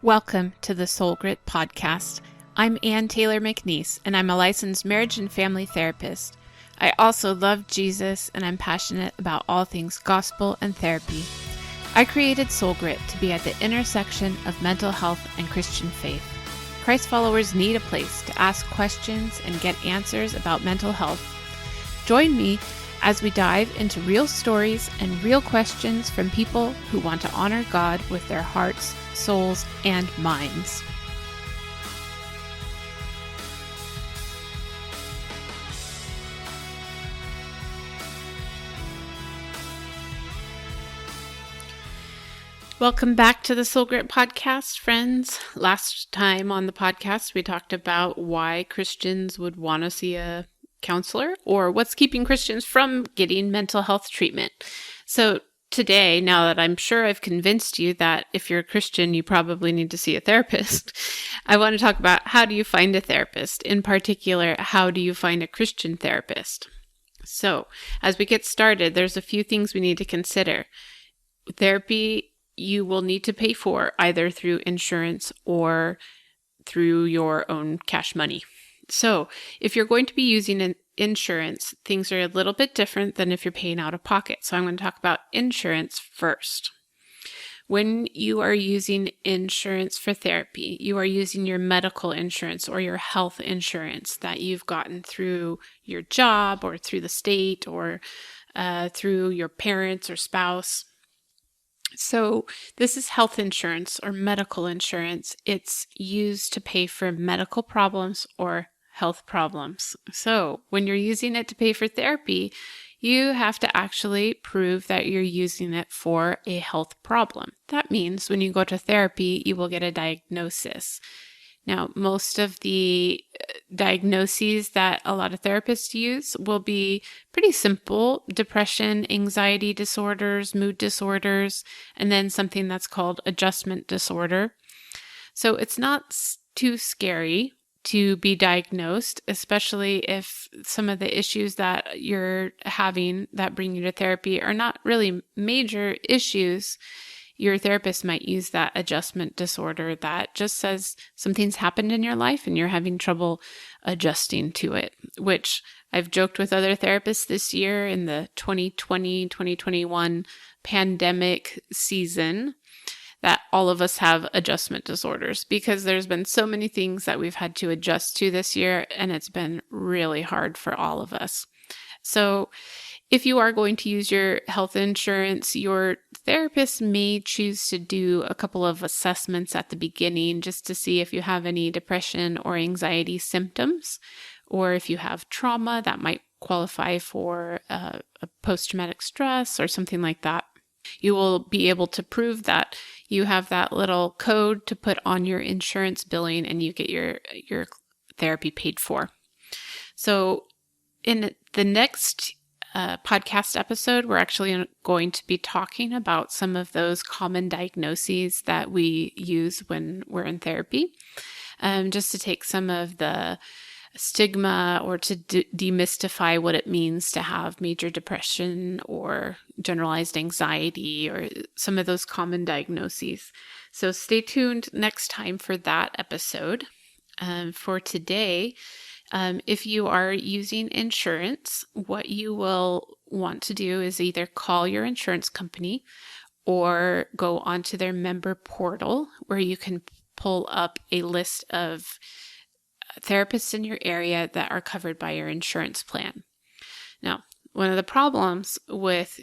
Welcome to the Soul Grit Podcast. I'm Ann Taylor McNeese, and I'm a licensed marriage and family therapist. I also love Jesus, and I'm passionate about all things gospel and therapy. I created Soul Grit to be at the intersection of mental health and Christian faith. Christ followers need a place to ask questions and get answers about mental health. Join me as we dive into real stories and real questions from people who want to honor God with their hearts, souls, and minds. Welcome back to the Soul Grit Podcast, friends. Last time on the podcast, we talked about why Christians would want to see a counselor, or what's keeping Christians from getting mental health treatment. So today, now that I'm sure I've convinced you that if you're a Christian, you probably need to see a therapist, I want to talk about how do you find a therapist? In particular, how do you find a Christian therapist? So as we get started, there's a few things we need to consider. Therapy you will need to pay for either through insurance or through your own cash money. So if you're going to be using an insurance, things are a little bit different than if you're paying out of pocket. So I'm going to talk about insurance first. When you are using insurance for therapy, you are using your medical insurance or your health insurance that you've gotten through your job or through the state or through your parents or spouse. So this is health insurance or medical insurance. It's used to pay for medical problems or health problems. So when you're using it to pay for therapy, you have to actually prove that you're using it for a health problem. That means when you go to therapy, you will get a diagnosis. Now, most of the diagnoses that a lot of therapists use will be pretty simple: depression, anxiety disorders, mood disorders, and then something that's called adjustment disorder. So it's not too scary to be diagnosed, especially if some of the issues that you're having that bring you to therapy are not really major issues. Your therapist might use that adjustment disorder that just says something's happened in your life and you're having trouble adjusting to it, which I've joked with other therapists this year in the 2020-2021 pandemic season that all of us have adjustment disorders because there's been so many things that we've had to adjust to this year, and it's been really hard for all of us. So if you are going to use your health insurance, your therapist may choose to do a couple of assessments at the beginning just to see if you have any depression or anxiety symptoms, or if you have trauma that might qualify for a post-traumatic stress or something like that. You will be able to prove that you have that little code to put on your insurance billing and you get your therapy paid for. So in the next podcast episode, we're actually going to be talking about some of those common diagnoses that we use when we're in therapy, just to take some of the stigma or to demystify what it means to have major depression or generalized anxiety or some of those common diagnoses. So stay tuned next time for that episode. For today, if you are using insurance, what you will want to do is either call your insurance company or go onto their member portal where you can pull up a list of therapists in your area that are covered by your insurance plan. Now, one of the problems with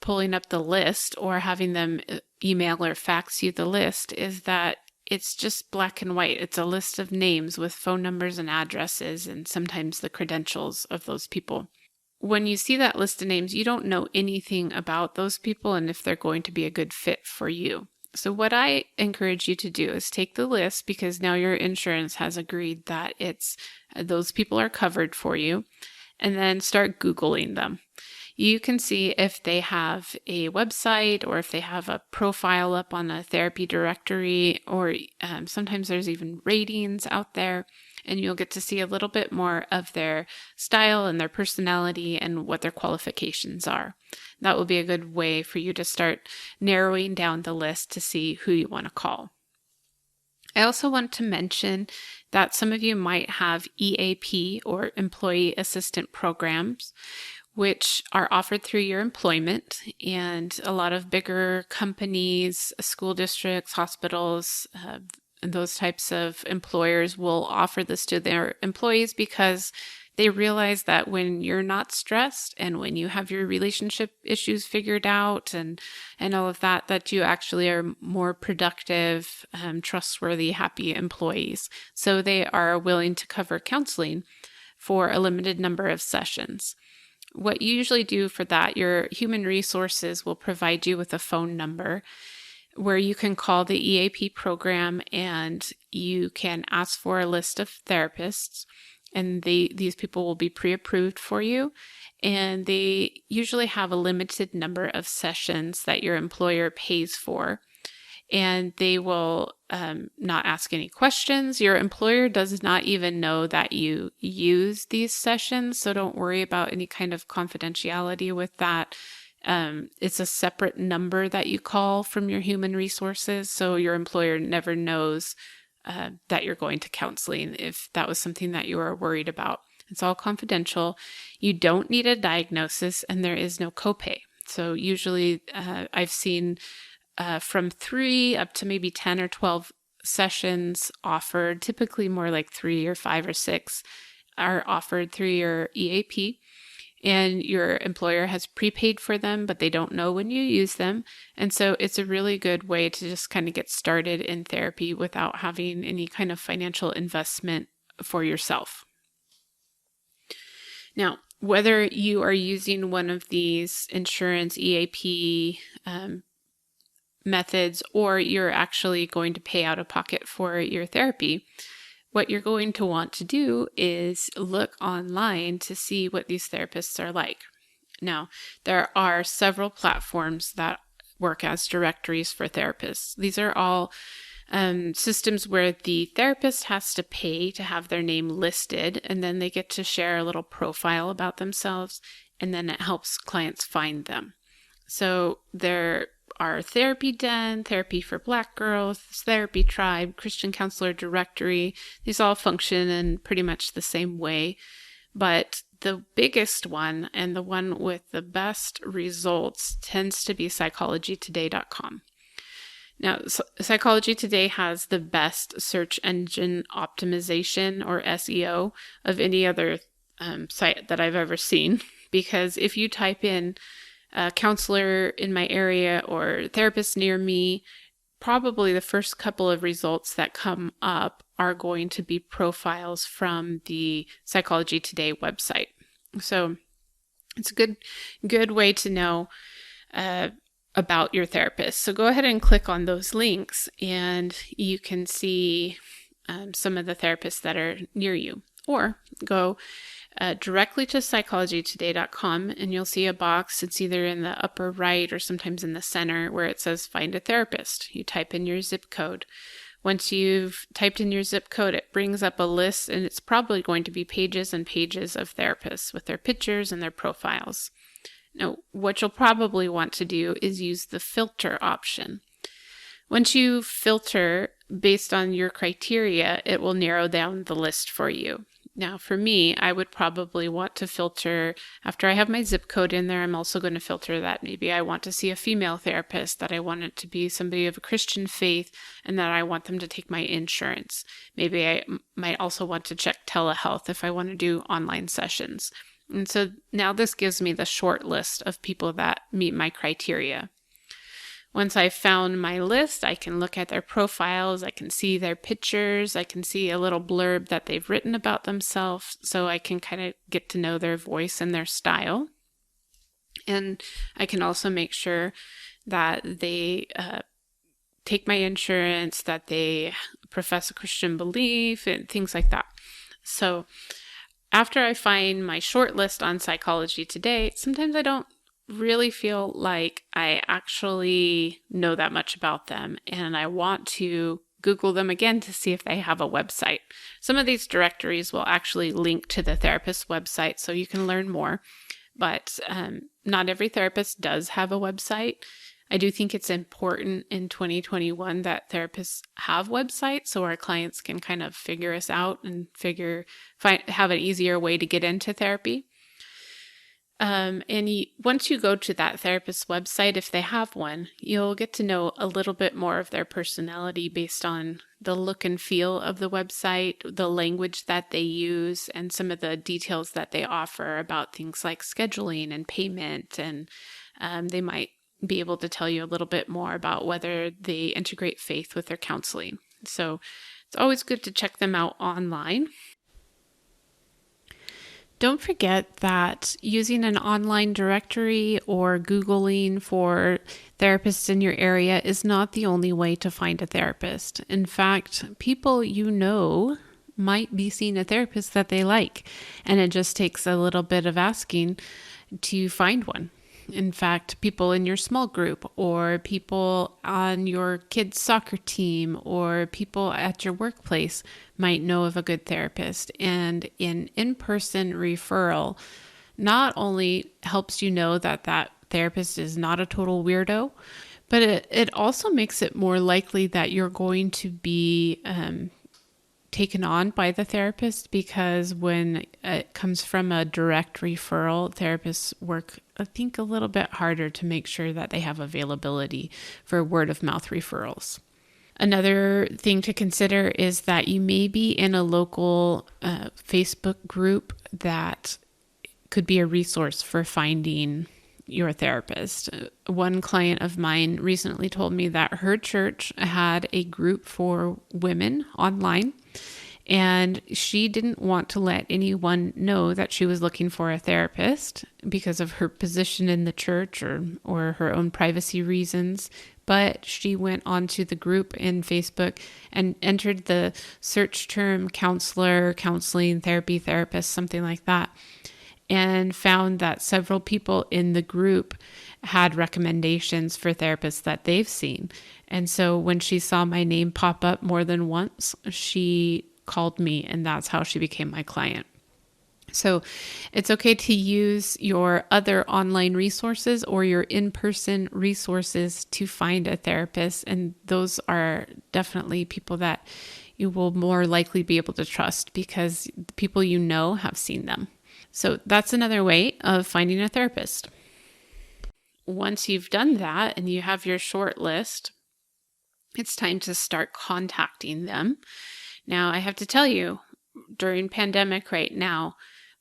pulling up the list or having them email or fax you the list is that it's just black and white. It's a list of names with phone numbers and addresses and sometimes the credentials of those people. When you see that list of names, you don't know anything about those people and if they're going to be a good fit for you. So what I encourage you to do is take the list, because now your insurance has agreed that those people are covered for you, and then start Googling them. You can see if they have a website or if they have a profile up on a therapy directory, or sometimes there's even ratings out there, and you'll get to see a little bit more of their style and their personality and what their qualifications are. That will be a good way for you to start narrowing down the list to see who you want to call. I also want to mention that some of you might have EAP or Employee Assistant Programs, which are offered through your employment. And a lot of bigger companies, school districts, hospitals, and those types of employers will offer this to their employees because they realize that when you're not stressed and when you have your relationship issues figured out and all of that, that you actually are more productive, trustworthy, happy employees. So they are willing to cover counseling for a limited number of sessions. What you usually do for that, your human resources will provide you with a phone number where you can call the EAP program and you can ask for a list of therapists, and these people will be pre-approved for you, and they usually have a limited number of sessions that your employer pays for, and they will not ask any questions. Your employer does not even know that you use these sessions, so don't worry about any kind of confidentiality with that. It's a separate number that you call from your human resources, so your employer never knows that you're going to counseling if that was something that you were worried about. It's all confidential. You don't need a diagnosis, and there is no copay. So usually I've seen from 3 up to maybe 10 or 12 sessions offered, typically more like 3 or 5 or 6 are offered through your EAP. And your employer has prepaid for them, but they don't know when you use them. And so it's a really good way to just kind of get started in therapy without having any kind of financial investment for yourself. Now, whether you are using one of these insurance EAP methods or you're actually going to pay out of pocket for your therapy, what you're going to want to do is look online to see what these therapists are like. Now, there are several platforms that work as directories for therapists. These are all systems where the therapist has to pay to have their name listed, and then they get to share a little profile about themselves, and then it helps clients find them. So there are Therapy Den, Therapy for Black Girls, Therapy Tribe, Christian Counselor Directory. These all function in pretty much the same way. But the biggest one and the one with the best results tends to be psychologytoday.com. Now, Psychology Today has the best search engine optimization, or SEO, of any other site that I've ever seen. Because if you type in counselor in my area or therapist near me, probably the first couple of results that come up are going to be profiles from the Psychology Today website. So it's a good way to know about your therapist. So go ahead and click on those links and you can see some of the therapists that are near you. Or go directly to psychologytoday.com and you'll see a box. It's either in the upper right or sometimes in the center where it says find a therapist. You type in your zip code. Once you've typed in your zip code, it brings up a list, and it's probably going to be pages and pages of therapists with their pictures and their profiles. Now, what you'll probably want to do is use the filter option. Once you filter based on your criteria, it will narrow down the list for you. Now, for me, I would probably want to filter, after I have my zip code in there, I'm also going to filter that maybe I want to see a female therapist, that I want it to be somebody of a Christian faith, and that I want them to take my insurance. Maybe I might also want to check telehealth if I want to do online sessions. And so now this gives me the short list of people that meet my criteria. Once I've found my list, I can look at their profiles, I can see their pictures, I can see a little blurb that they've written about themselves, so I can kind of get to know their voice and their style. And I can also make sure that they take my insurance, that they profess a Christian belief, and things like that. So after I find my short list on Psychology Today, sometimes I don't really feel like I actually know that much about them, and I want to Google them again to see if they have a website. Some of these directories will actually link to the therapist's website so you can learn more, but not every therapist does have a website. I do think it's important in 2021 that therapists have websites so our clients can kind of figure us out and have an easier way to get into therapy. Once you go to that therapist's website, if they have one, you'll get to know a little bit more of their personality based on the look and feel of the website, the language that they use, and some of the details that they offer about things like scheduling and payment. And they might be able to tell you a little bit more about whether they integrate faith with their counseling. So it's always good to check them out online. Don't forget that using an online directory or Googling for therapists in your area is not the only way to find a therapist. In fact, people you know might be seeing a therapist that they like, and it just takes a little bit of asking to find one. In fact, people in your small group or people on your kid's soccer team or people at your workplace might know of a good therapist. And an in-person referral not only helps you know that that therapist is not a total weirdo, but it also makes it more likely that you're going to be taken on by the therapist, because when it comes from a direct referral, therapists work, I think, a little bit harder to make sure that they have availability for word of mouth referrals. Another thing to consider is that you may be in a local Facebook group that could be a resource for finding your therapist. One client of mine recently told me that her church had a group for women online, and she didn't want to let anyone know that she was looking for a therapist because of her position in the church or her own privacy reasons. But she went onto the group in Facebook and entered the search term counselor, counseling, therapy, therapist, something like that, and found that several people in the group had recommendations for therapists that they've seen. And so when she saw my name pop up more than once, she called me, and that's how she became my client. So it's okay to use your other online resources or your in-person resources to find a therapist. And those are definitely people that you will more likely be able to trust because the people you know have seen them. So that's another way of finding a therapist. Once you've done that and you have your short list, it's time to start contacting them. Now, I have to tell you, during pandemic right now,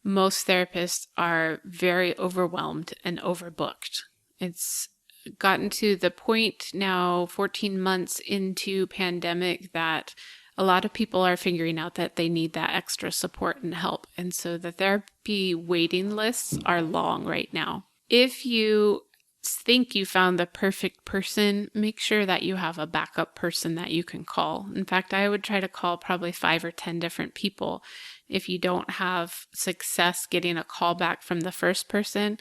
most therapists are very overwhelmed and overbooked. It's gotten to the point now, 14 months into pandemic, that a lot of people are figuring out that they need that extra support and help. And so the therapy waiting lists are long right now. If you think you found the perfect person, make sure that you have a backup person that you can call. In fact, I would try to call probably 5 or 10 different people. If you don't have success getting a call back from the first person,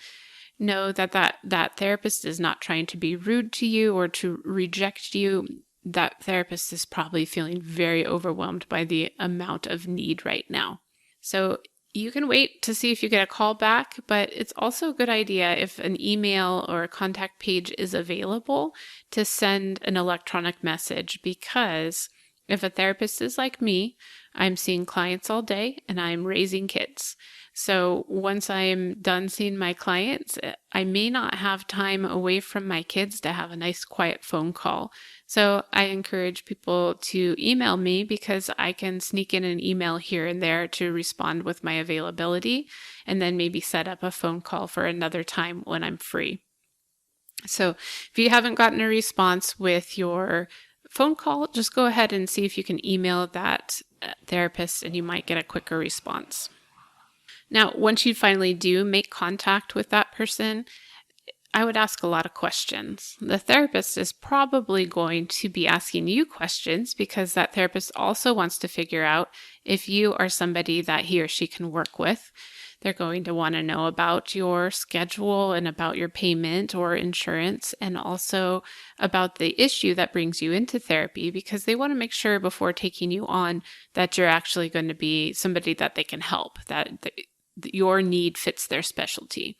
know that therapist is not trying to be rude to you or to reject you. That therapist is probably feeling very overwhelmed by the amount of need right now. So you can wait to see if you get a call back, but it's also a good idea if an email or a contact page is available to send an electronic message, because if a therapist is like me, I'm seeing clients all day and I'm raising kids. So once I am done seeing my clients, I may not have time away from my kids to have a nice quiet phone call. So I encourage people to email me, because I can sneak in an email here and there to respond with my availability, and then maybe set up a phone call for another time when I'm free. So if you haven't gotten a response with your phone call, just go ahead and see if you can email that therapist, and you might get a quicker response. Now, once you finally do make contact with that person, I would ask a lot of questions. The therapist is probably going to be asking you questions, because that therapist also wants to figure out if you are somebody that he or she can work with. They're going to want to know about your schedule and about your payment or insurance, and also about the issue that brings you into therapy, because they want to make sure before taking you on that you're actually going to be somebody that they can help, that your need fits their specialty.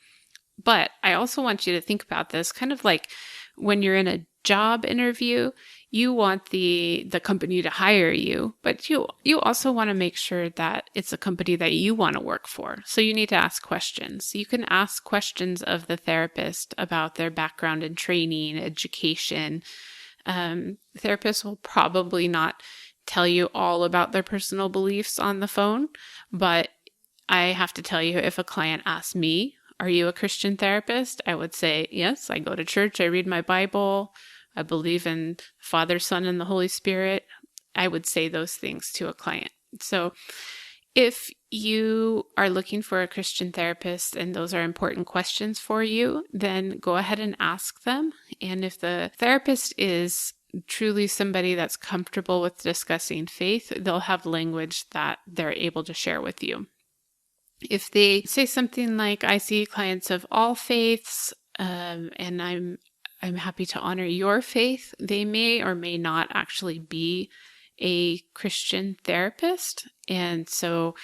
But I also want you to think about this kind of like When you're in a job interview, you want the company to hire you, but you also want to make sure that it's a company that you want to work for. So you need to ask questions. You can ask questions of the therapist about their background and training, education. Therapists will probably not tell you all about their personal beliefs on the phone, but I have to tell you, if a client asks me, "Are you a Christian therapist?" I would say, "Yes, I go to church, I read my Bible, I believe in Father, Son, and the Holy Spirit." I would say those things to a client. So if you are looking for a Christian therapist and those are important questions for you, then go ahead and ask them. And if the therapist is truly somebody that's comfortable with discussing faith, they'll have language that they're able to share with you. If they say something like, "I see clients of all faiths, and I'm happy to honor your faith," they may or may not actually be a Christian therapist. And so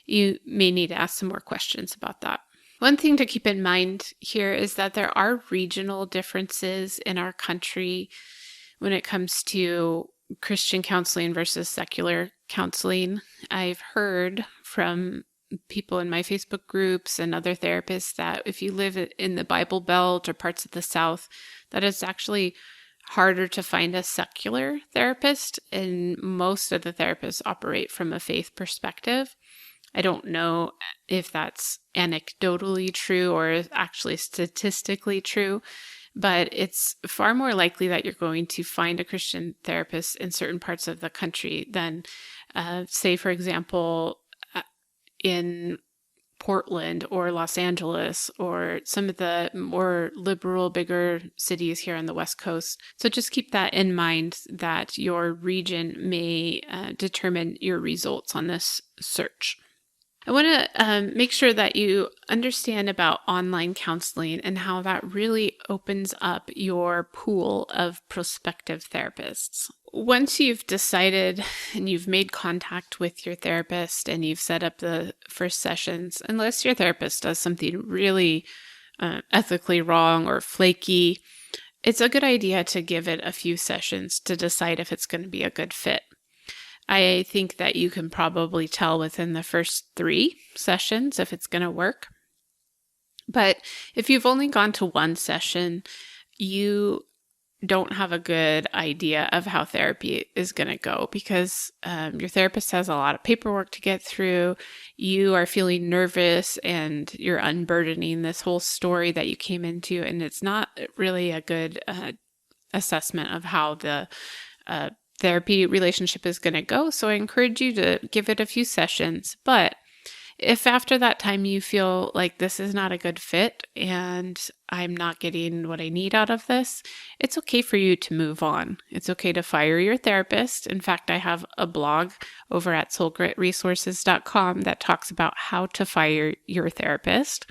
you may need to ask some more questions about that. One thing to keep in mind here is that there are regional differences in our country when it comes to Christian counseling versus secular counseling. I've heard from people in my Facebook groups and other therapists that if you live in the Bible Belt or parts of the South, that it's actually harder to find a secular therapist, and most of the therapists operate from a faith perspective. I don't know if that's anecdotally true or actually statistically true, but it's far more likely that you're going to find a Christian therapist in certain parts of the country than, say, for example, in Portland or Los Angeles or some of the more liberal, bigger cities here on the West Coast. So just keep that in mind, that your region may determine your results on this search. I want to make sure that you understand about online counseling and how that really opens up your pool of prospective therapists. Once you've decided and you've made contact with your therapist and you've set up the first sessions, unless your therapist does something really ethically wrong or flaky, it's a good idea to give it a few sessions to decide if it's going to be a good fit. I think that you can probably tell within the first 3 sessions if it's going to work. But if you've only gone to one session, you don't have a good idea of how therapy is going to go, because your therapist has a lot of paperwork to get through. You are feeling nervous and you're unburdening this whole story that you came into, and it's not really a good assessment of how the therapy relationship is going to go. So I encourage you to give it a few sessions. But if after that time you feel like this is not a good fit and I'm not getting what I need out of this, it's okay for you to move on. It's okay to fire your therapist. In fact, I have a blog over at soulgritresources.com that talks about how to fire your therapist.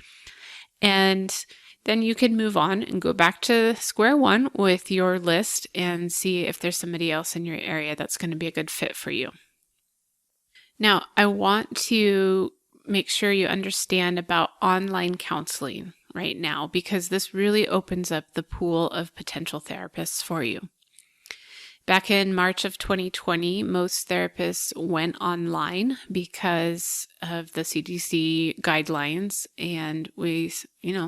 And then you can move on and go back to square one with your list and see if there's somebody else in your area that's going to be a good fit for you. Now, I want to make sure you understand about online counseling right now, because this really opens up the pool of potential therapists for you. Back in March of 2020, most therapists went online because of the CDC guidelines, and we,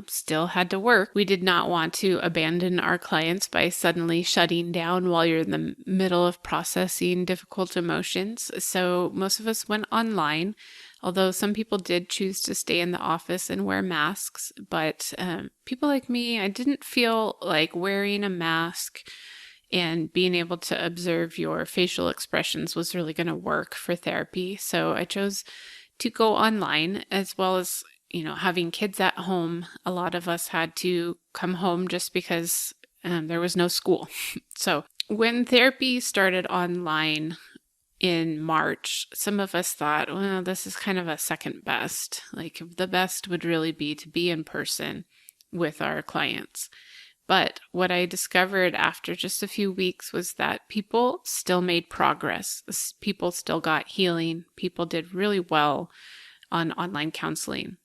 still had to work. We did not want to abandon our clients by suddenly shutting down while you're in the middle of processing difficult emotions. So most of us went online, although some people did choose to stay in the office and wear masks. But people like me, I didn't feel like wearing a mask and being able to observe your facial expressions was really going to work for therapy. So I chose to go online, as well as, having kids at home. A lot of us had to come home just because there was no school. So when therapy started online in March, some of us thought, well, this is kind of a second best. Like, the best would really be to be in person with our clients. But what I discovered after just a few weeks was that people still made progress. People still got healing. People did really well on online counseling.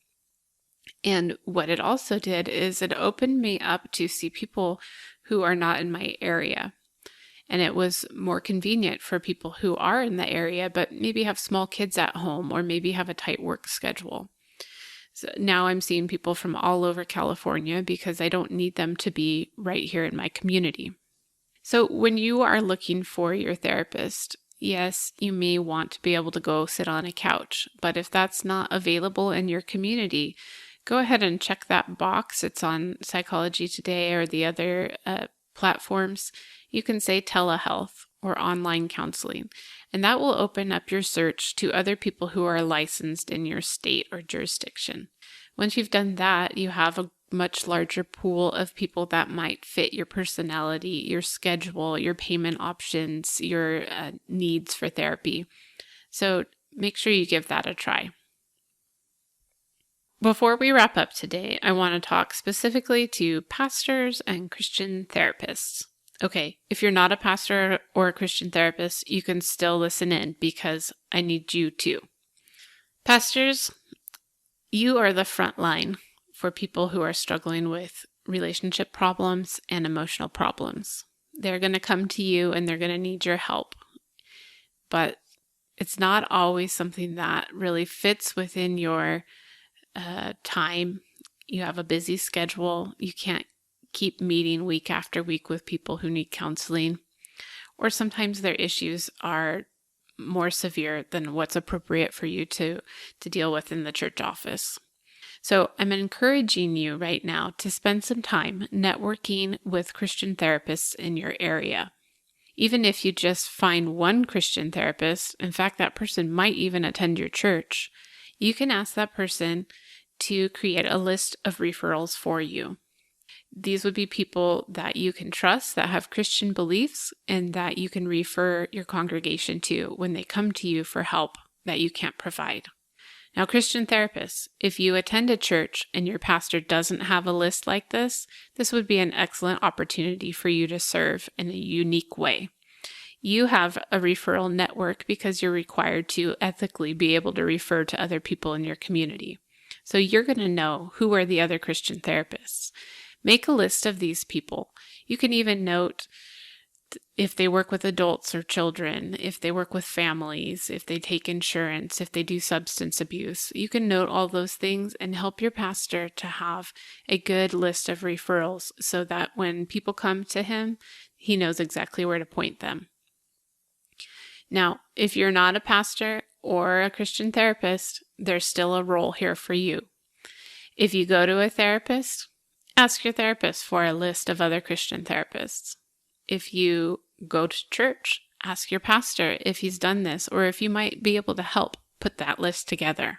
And what it also did is it opened me up to see people who are not in my area. And it was more convenient for people who are in the area, but maybe have small kids at home or maybe have a tight work schedule. So now I'm seeing people from all over California because I don't need them to be right here in my community. So when you are looking for your therapist, yes, you may want to be able to go sit on a couch, but if that's not available in your community, go ahead and check that box. It's on Psychology Today or the other platforms. You can say telehealth or online counseling, and that will open up your search to other people who are licensed in your state or jurisdiction. Once you've done that, you have a much larger pool of people that might fit your personality, your schedule, your payment options, your needs for therapy. So make sure you give that a try. Before we wrap up today, I want to talk specifically to pastors and Christian therapists. Okay, if you're not a pastor or a Christian therapist, you can still listen in because I need you too. Pastors, you are the front line for people who are struggling with relationship problems and emotional problems. They're going to come to you and they're going to need your help. But it's not always something that really fits within your time. You have a busy schedule. You can't keep meeting week after week with people who need counseling. Or sometimes their issues are more severe than what's appropriate for you to deal with in the church office. So I'm encouraging you right now to spend some time networking with Christian therapists in your area. Even if you just find one Christian therapist, in fact, that person might even attend your church, you can ask that person to create a list of referrals for you. These would be people that you can trust, that have Christian beliefs, and that you can refer your congregation to when they come to you for help that you can't provide. Now, Christian therapists, if you attend a church and your pastor doesn't have a list like this would be an excellent opportunity for you to serve in a unique way. You have a referral network because you're required to ethically be able to refer to other people in your community. So you're going to know who are the other Christian therapists. Make a list of these people. You can even note if they work with adults or children, if they work with families, if they take insurance, if they do substance abuse. You can note all those things and help your pastor to have a good list of referrals so that when people come to him, he knows exactly where to point them. Now, if you're not a pastor or a Christian therapist, there's still a role here for you. If you go to a therapist, ask your therapist for a list of other Christian therapists. If you go to church, ask your pastor if he's done this or if you might be able to help put that list together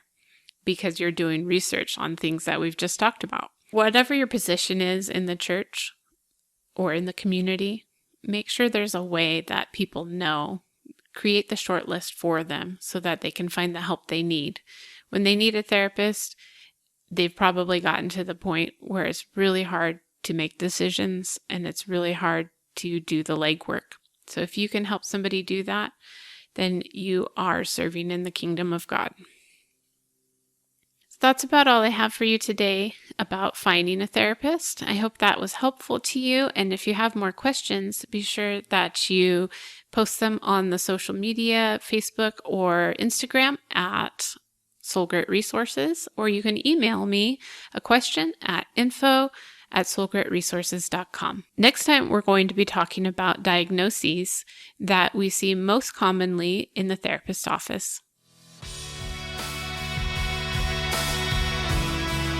because you're doing research on things that we've just talked about. Whatever your position is in the church or in the community, make sure there's a way that people know. Create the short list for them so that they can find the help they need. When they need a therapist, they've probably gotten to the point where it's really hard to make decisions and it's really hard to do the legwork. So if you can help somebody do that, then you are serving in the kingdom of God. So that's about all I have for you today about finding a therapist. I hope that was helpful to you. And if you have more questions, be sure that you post them on the social media, Facebook or Instagram at Soul Grit Resources, or you can email me a question at info@soulgritresources.com. Next time, we're going to be talking about diagnoses that we see most commonly in the therapist's office.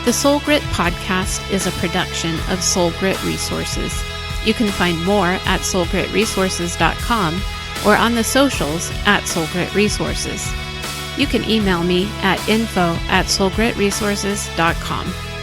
The Soul Grit podcast is a production of Soul Grit Resources. You can find more at soulgritresources.com or on the socials at Soul Grit Resources. You can email me at info@soulgritresources.com.